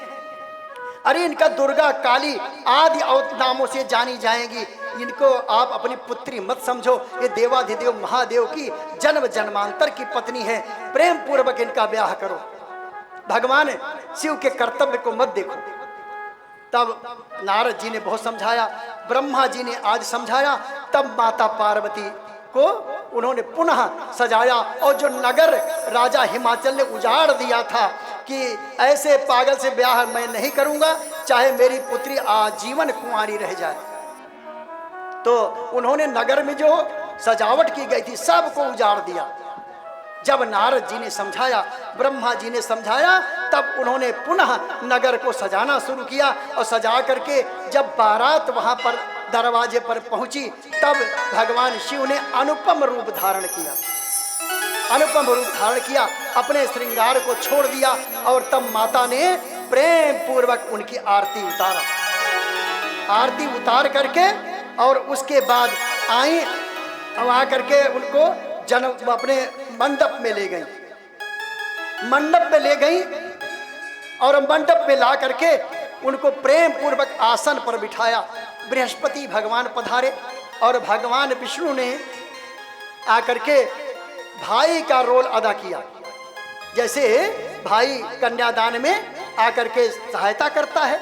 अरे इनका दुर्गा काली आदि नामों से जानी जाएंगी। इनको आप अपनी पुत्री मत समझो। ये देवाधिदेव महादेव की जन्म जन्मांतर की पत्नी है। प्रेम पूर्वक इनका ब्याह करो। भगवान शिव के कर्तव्य को मत देखो। तब नारद जी ने बहुत समझाया, ब्रह्मा जी ने आज समझाया। तब माता पार्वती को उन्होंने पुनः सजाया। और जो नगर राजा हिमाचल ने उजाड़ दिया था कि ऐसे पागल से ब्याह मैं नहीं करूंगा, चाहे मेरी पुत्री आजीवन कुंवारी रह जाए, तो उन्होंने नगर में जो सजावट की गई थी सबको उजाड़ दिया। जब नारद जी ने समझाया, ब्रह्मा जी ने समझाया, तब उन्होंने पुनः नगर को सजाना शुरू किया। और सजा करके जब बारात वहां पर दरवाजे पर पहुंची, तब भगवान शिव ने अनुपम रूप धारण किया। अनुपम रूप धारण किया, अपने श्रृंगार को छोड़ दिया। और तब माता ने प्रेम पूर्वक उनकी आरती उतारा। आरती उतार करके और उसके बाद आई, आ करके उनको जन्म अपने मंडप में ले गई। मंडप में ले गई और मंडप में ला करके उनको प्रेम पूर्वक आसन पर बिठाया। बृहस्पति भगवान पधारे और भगवान विष्णु ने आकर के भाई का रोल अदा किया। जैसे भाई कन्यादान में आकर के सहायता करता है,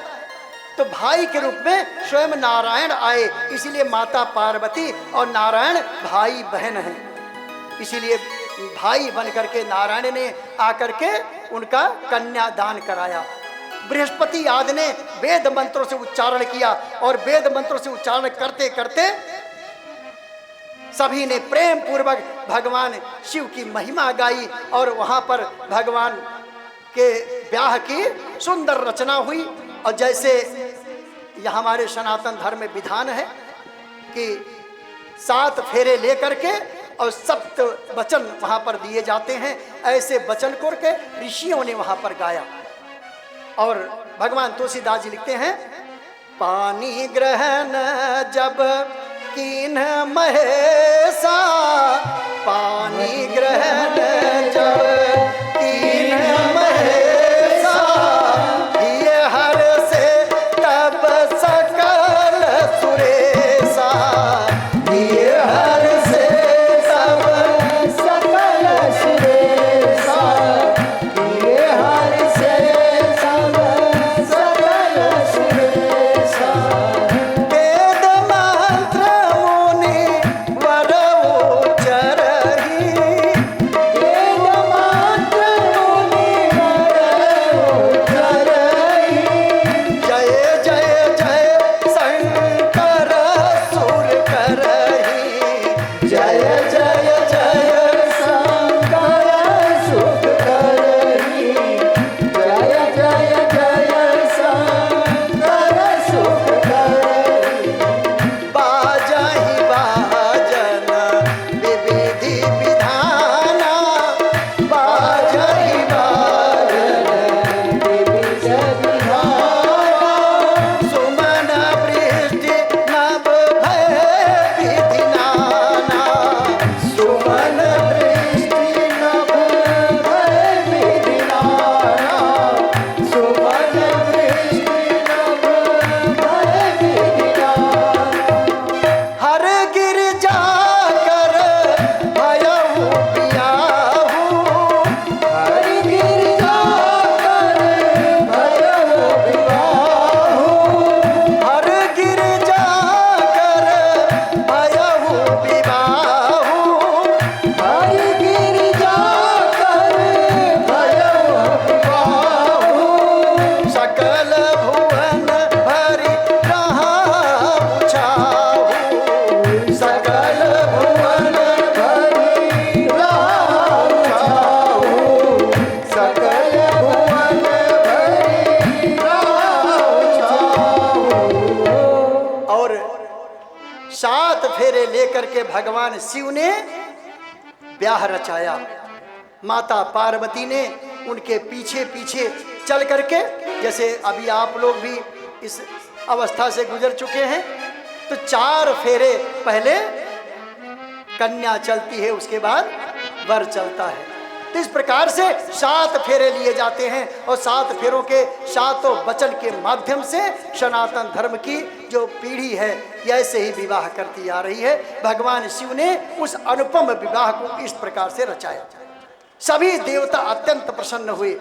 तो भाई के रूप में स्वयं नारायण आए। इसीलिए माता पार्वती और नारायण भाई बहन हैं। इसीलिए भाई बन करके नारायण ने आकर के उनका कन्यादान कराया। बृहस्पति आदि ने वेद मंत्रों से उच्चारण किया और वेद मंत्रों से उच्चारण करते करते सभी ने प्रेम पूर्वक भगवान शिव की महिमा गाई। और वहां पर भगवान के ब्याह की सुंदर रचना हुई। और जैसे यह हमारे सनातन धर्म में विधान है कि 7 फेरे लेकर के और 7 वचन वहां पर दिए जाते हैं, ऐसे वचन को के ऋषियों ने वहां पर गाया। और भगवान तुलसीदास जी लिखते हैं, पानी ग्रहण जब कीन महेशा, पानी ग्रहण जब कीन महेशा, ये हर से तब सकल सुरेशा, ये हर से तब सकल सुरेशा, ये हर से तब सकल सुरेशा। वेद मंत्र मुनि वर उच्च करके भगवान शिव ने ब्याह रचाया। माता पार्वती ने उनके पीछे पीछे चल करके, जैसे अभी आप लोग भी इस अवस्था से गुजर चुके हैं, तो 4 फेरे पहले कन्या चलती है, उसके बाद वर चलता है। तो इस प्रकार से 7 फेरे लिए जाते हैं और 7 फेरों के 7 वचन के माध्यम से सनातन धर्म की जो पीढ़ी है ऐसे ही विवाह करती आ रही है। भगवान शिव ने उस अनुपम विवाह को इस प्रकार से रचाया। सभी देवता अत्यंत प्रसन्न हुए,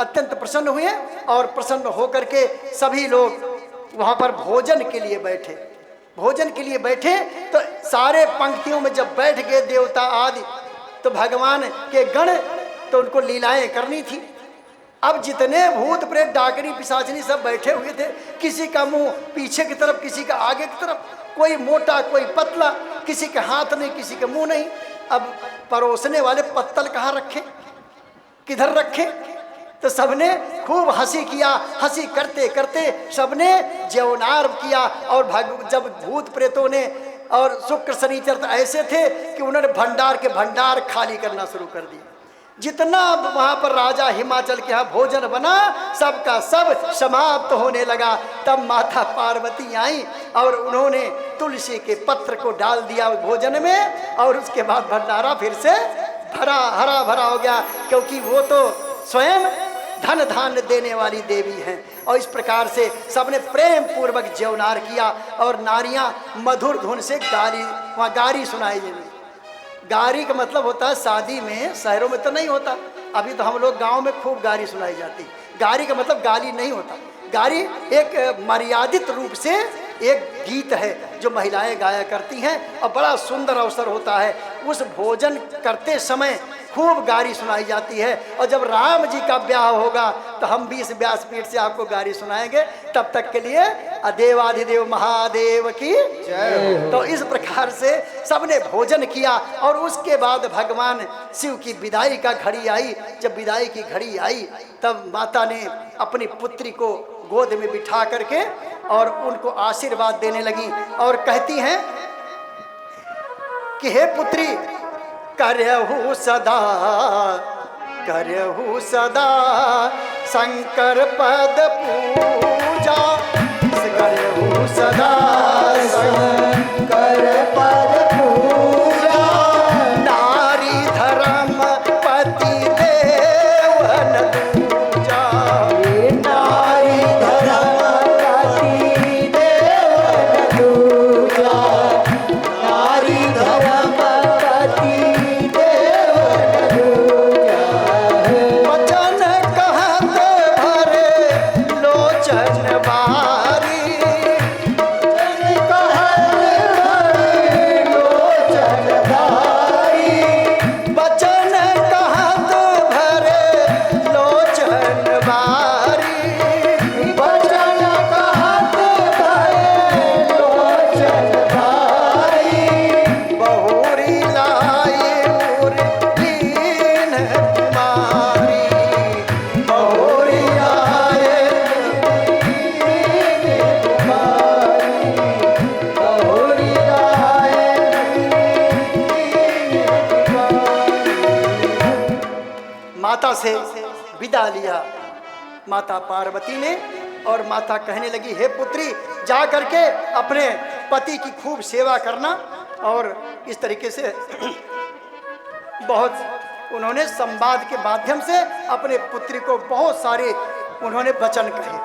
अत्यंत प्रसन्न हुए और प्रसन्न होकर के सभी लोग वहाँ पर भोजन के लिए बैठे। भोजन के लिए बैठे तो सारे पंक्तियों में जब बैठ गए देवता आदि, तो भगवान के गण, तो उनको लीलाएं करनी थी। अब जितने भूत प्रेत डाकनी पिशाचनी सब बैठे हुए थे, किसी का मुंह पीछे की तरफ, किसी का आगे की तरफ, कोई मोटा कोई पतला, किसी के हाथ नहीं किसी के मुंह नहीं। अब परोसने वाले पत्तल कहाँ रखे, किधर रखे? तो सबने खूब हंसी किया। हंसी करते करते सबने जयनार किया। और जब भूत प्रेतों ने और शुक्र शनिचर तो ऐसे थे कि उन्होंने भंडार के भंडार खाली करना शुरू कर दिया। जितना वहाँ पर राजा हिमाचल के यहाँ भोजन बना, सबका सब समाप्त होने लगा। तब माता पार्वती आई और उन्होंने तुलसी के पत्र को डाल दिया भोजन में, और उसके बाद भंडारा फिर से हरा भरा हो गया, क्योंकि वो तो स्वयं धन धान्य देने वाली देवी हैं। और इस प्रकार से सबने प्रेम पूर्वक जयनार किया और नारियां मधुर धुन से वहाँ गारी सुनाई जाती। गारी का मतलब होता है शादी में, शहरों में तो नहीं होता, अभी तो हम लोग गांव में खूब गारी सुनाई जाती। गारी का मतलब गाली नहीं होता। गारी एक मर्यादित रूप से एक गीत है जो महिलाएं गाया करती हैं और बड़ा सुंदर अवसर होता है। उस भोजन करते समय खूब गारी सुनाई जाती है। और जब राम जी का ब्याह होगा तो हम भी इस व्यासपीठ से आपको गारी सुनाएंगे। तब तक के लिए देवाधिदेव महादेव की जय। तो इस प्रकार से सबने भोजन किया और उसके बाद भगवान शिव की विदाई का घड़ी आई। जब विदाई की घड़ी आई तब माता ने अपनी पुत्री को गोद में बिठा करके और उनको आशीर्वाद देने लगी और कहती हैं कि हे पुत्री, करहु सदा शंकर पद पूजा। करहु सदा शंकर पद पूजा। नारी धर्म पति देवन दूजा। नारी धर्म पति देवन दूजा। नारी धर्म से विदा लिया माता पार्वती ने। और माता कहने लगी, हे पुत्री, जा करके अपने पति की खूब सेवा करना। और इस तरीके से बहुत उन्होंने संवाद के माध्यम से अपने पुत्री को बहुत सारे उन्होंने वचन कहे।